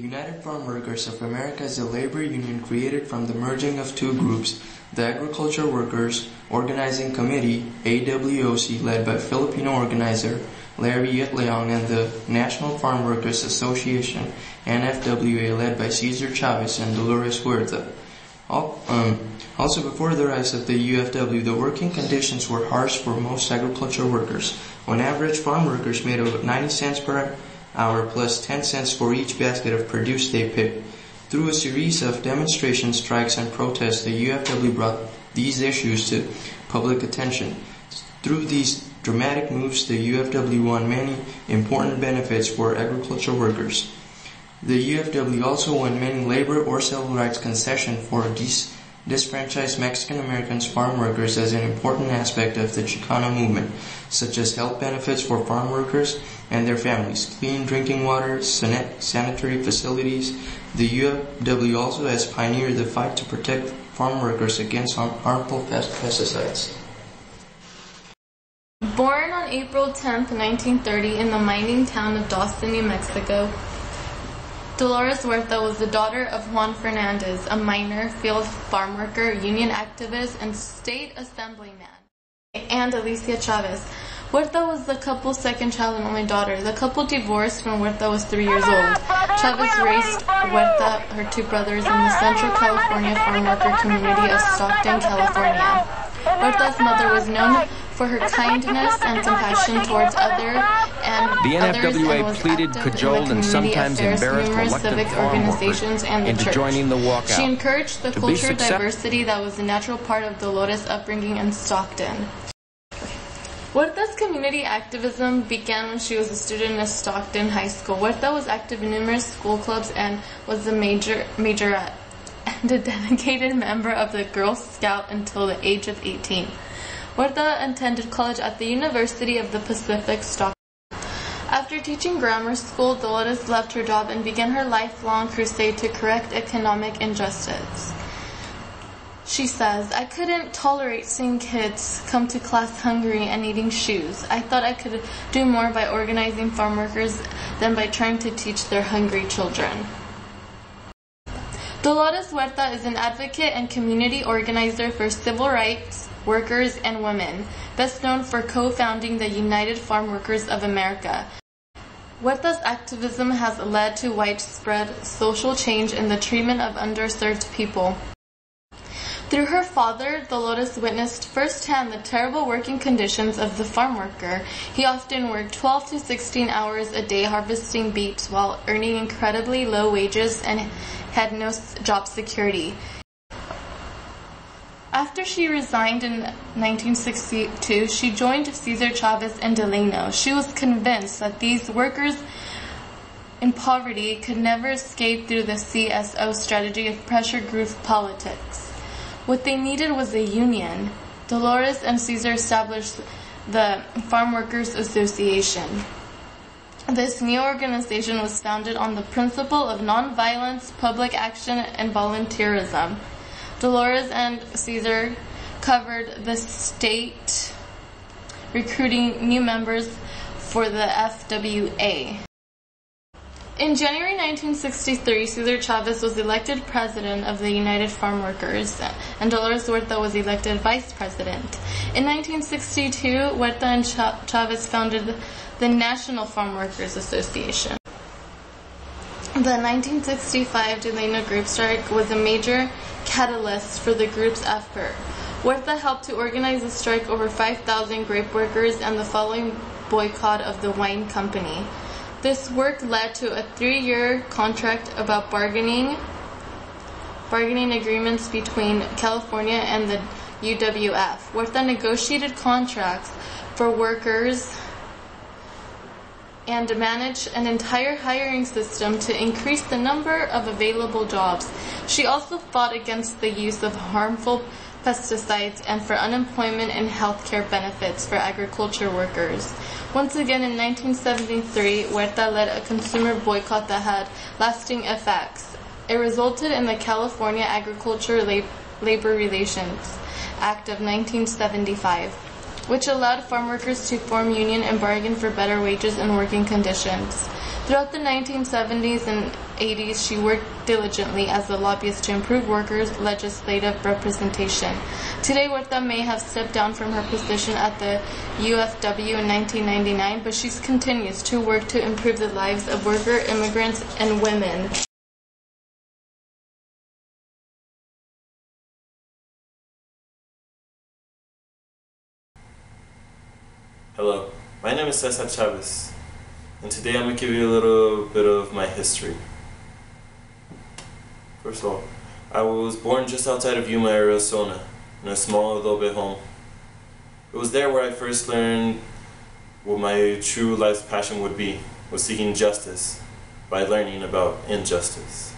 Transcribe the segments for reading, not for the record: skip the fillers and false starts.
United Farm Workers of America is a labor union created from the merging of two groups, the Agriculture Workers Organizing Committee, AWOC, led by Filipino organizer Larry Yitleong, and the National Farm Workers Association, NFWA, led by Cesar Chavez and Dolores Huerta. Also, before the rise of the UFW, the working conditions were harsh for most agriculture workers. On average, farm workers made about 90 cents per hour plus 10 cents for each basket of produce they picked. Through a series of demonstrations, strikes, and protests, the UFW brought these issues to public attention. Through these dramatic moves, the UFW won many important benefits for agriculture workers. The UFW also won many labor or civil rights concessions for disfranchised Mexican-American farm workers as an important aspect of the Chicano movement, such as health benefits for farm workers and their families, clean drinking water, sanitary facilities. The UFW also has pioneered the fight to protect farm workers against harmful pesticides. Born on April 10, 1930 in the mining town of Dawson, New Mexico, Dolores Huerta was the daughter of Juan Fernandez, a miner, field farm worker, union activist, and state assemblyman, and Alicia Chavez. Huerta was the couple's second child and only daughter. The couple divorced when Huerta was 3 years old. Chavez raised Huerta, her two brothers, in the Central California farm worker community of Stockton, California. Huerta's mother was known for her kindness and compassion towards others and NFWA pleaded, cajoled, and sometimes embarrassed civic farm organizations and the into church. joining the walkout. She encouraged the cultural diversity that was a natural part of Dolores' upbringing in Stockton. Huerta's community activism began when she was a student at Stockton High School. Huerta was active in numerous school clubs and was a majorette and a dedicated member of the Girl Scout until the age of 18. Huerta attended college at the University of the Pacific, Stockton. After teaching grammar school, Dolores left her job and began her lifelong crusade to correct economic injustice. She says, "I couldn't tolerate seeing kids come to class hungry and needing shoes. I thought I could do more by organizing farm workers than by trying to teach their hungry children." Dolores Huerta is an advocate and community organizer for civil rights, workers, and women, best known for co-founding the United Farm Workers of America. Huerta's activism has led to widespread social change in the treatment of underserved people. Through her father, Dolores witnessed firsthand the terrible working conditions of the farm worker. He often worked 12 to 16 hours a day harvesting beets while earning incredibly low wages and had no job security. After she resigned in 1962, she joined Cesar Chavez and Delano. She was convinced that these workers in poverty could never escape through the CSO strategy of pressure group politics. What they needed was a union. Dolores and Cesar established the Farm Workers Association. This new organization was founded on the principle of nonviolence, public action, and volunteerism. Dolores and Cesar covered the state, recruiting new members for the FWA. In January 1963, Cesar Chavez was elected president of the United Farm Workers, and Dolores Huerta was elected vice president. In 1962, Huerta and Chavez founded the National Farm Workers Association. The 1965 Delano Grape Strike was a major catalyst for the group's effort. Huerta helped to organize a strike over 5,000 grape workers and the following boycott of the wine company. This work led to a 3-year contract about bargaining agreements between California and the UWF. Huerta negotiated contracts for workers and managed an entire hiring system to increase the number of available jobs. She also fought against the use of harmful pesticides and for unemployment and health care benefits for agriculture workers. Once again, in 1973, Huerta led a consumer boycott that had lasting effects. It resulted in the California Agriculture Labor Relations Act of 1975, which allowed farm workers to form union and bargain for better wages and working conditions. Throughout the 1970s and 80s, she worked diligently as a lobbyist to improve workers' legislative representation. Today, Huerta may have stepped down from her position at the UFW in 1999, but she continues to work to improve the lives of worker, immigrants, and women. Hello, my name is Cesar Chavez, and today I'm going to give you a little bit of my history. First of all, I was born just outside of Yuma, Arizona, in a small adobe home. It was there where I first learned what my true life's passion would be, was seeking justice by learning about injustice.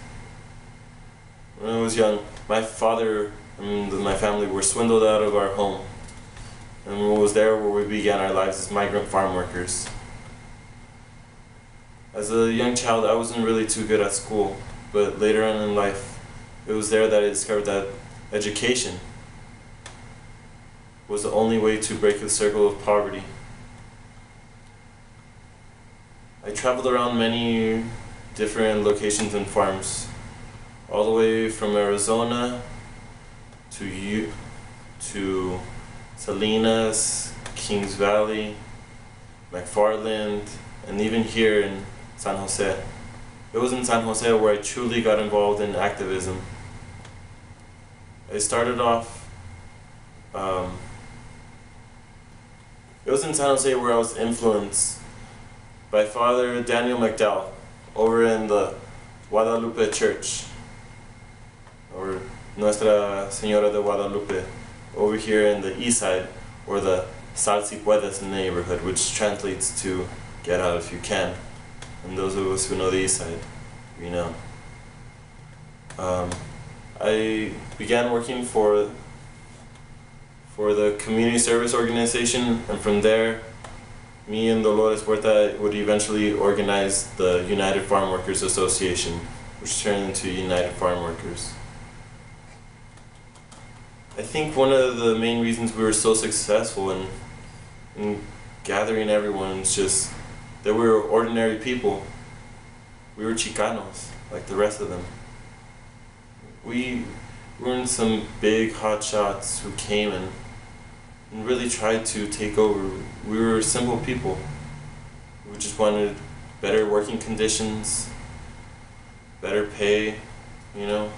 When I was young, my father and my family were swindled out of our home. And it was there where we began our lives as migrant farm workers. As a young child, I wasn't really too good at school, but later on in life, it was there that I discovered that education was the only way to break the circle of poverty. I traveled around many different locations and farms, all the way from Arizona to Salinas, Kings Valley, McFarland, and even here in San Jose. It was in San Jose where I truly got involved in activism. I started off, it was in San Jose where I was influenced by Father Daniel McDowell over in the Guadalupe Church, or Nuestra Señora de Guadalupe, over here in the east side, or the Sal Si Puedes neighborhood, which translates to get out if you can. And those of us who know the east side, we know. I began working for the community service organization, and from there, me and Dolores Huerta would eventually organize the United Farm Workers Association, which turned into United Farm Workers. I think one of the main reasons we were so successful in gathering everyone is just that we were ordinary people. We were Chicanos, like the rest of them. We weren't some big hotshots who came and really tried to take over. We were simple people. We just wanted better working conditions, better pay, you know.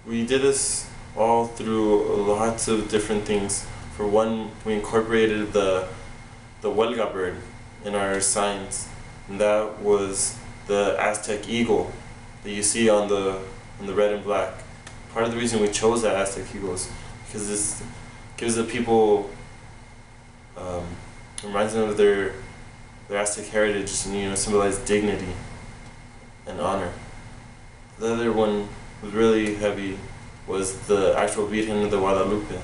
We did this all through lots of different things. For one, we incorporated the huelga bird in our signs, and that was the Aztec eagle that you see on the red and black. Part of the reason we chose that Aztec eagle is because this gives the people, reminds them of their Aztec heritage, and, you know, symbolize dignity and honor. The other one was really heavy, was the actual Virgen de Guadalupe.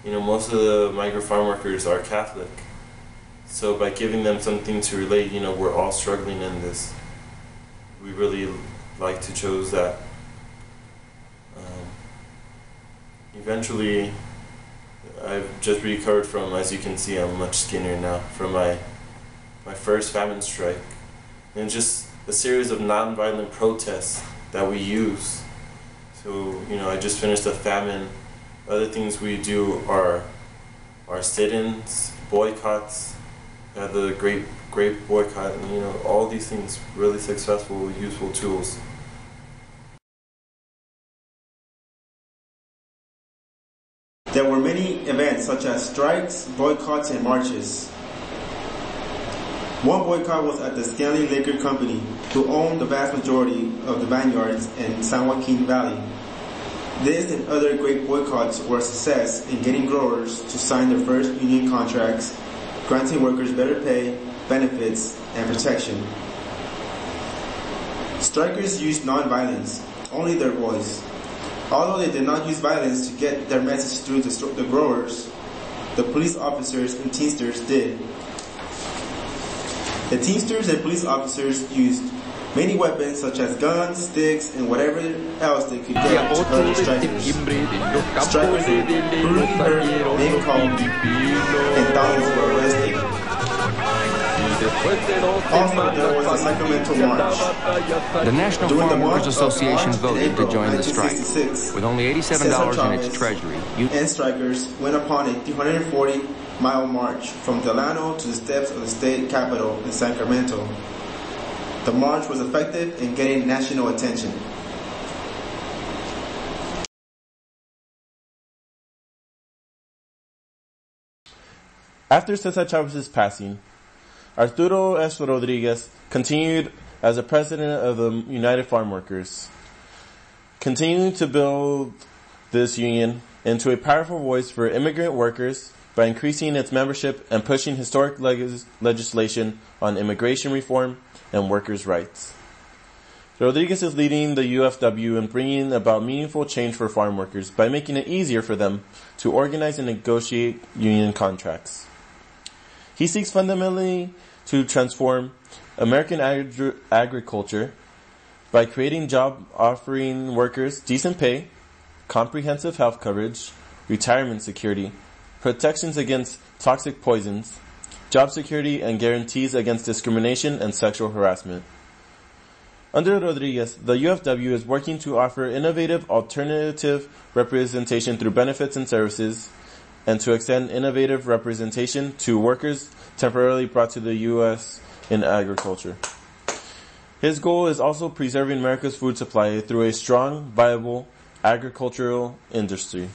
You know, most of the migrant farm workers are Catholic, so by giving them something to relate, you know, we're all struggling in this. We really like to choose that. Eventually, I've just recovered from, as you can see, I'm much skinnier now, from my first famine strike. And just a series of non-violent protests that we use. So, you know, I just finished a famine. Other things we do are sit-ins, boycotts, the great boycott, and, you know, all these things, really successful, useful tools. There were many events such as strikes, boycotts, and marches. One boycott was at the Stanley Liquor Company, who owned the vast majority of the vineyards in San Joaquin Valley. This and other great boycotts were a success in getting growers to sign their first union contracts, granting workers better pay, benefits, and protection. Strikers used non-violence, only their voice. Although they did not use violence to get their message through to the growers, the police officers and Teamsters did. The Teamsters and police officers used many weapons such as guns, sticks, and whatever else they could get to hurt the strikers. Strikers were brutally hurt, being called, and thousands were arrested. Also, there was the Sacramento March. The National During the Farm Workers month of Association March voted and April to join the strike. 1966, With only $87 in its treasury, and strikers went upon a 340-mile march from Delano to the steps of the state capitol in Sacramento. The march was effective in getting national attention. After Cesar Chavez's passing, Arturo S. Rodriguez continued as the president of the United Farm Workers, continuing to build this union into a powerful voice for immigrant workers by increasing its membership and pushing historic legislation on immigration reform and workers' rights. Rodriguez is leading the UFW in bringing about meaningful change for farm workers by making it easier for them to organize and negotiate union contracts. He seeks fundamentally to transform American agriculture by creating jobs offering workers decent pay, comprehensive health coverage, retirement security, protections against toxic poisons, job security, and guarantees against discrimination and sexual harassment. Under Rodriguez, the UFW is working to offer innovative alternative representation through benefits and services, and to extend innovative representation to workers temporarily brought to the U.S. in agriculture. His goal is also preserving America's food supply through a strong, viable agricultural industry.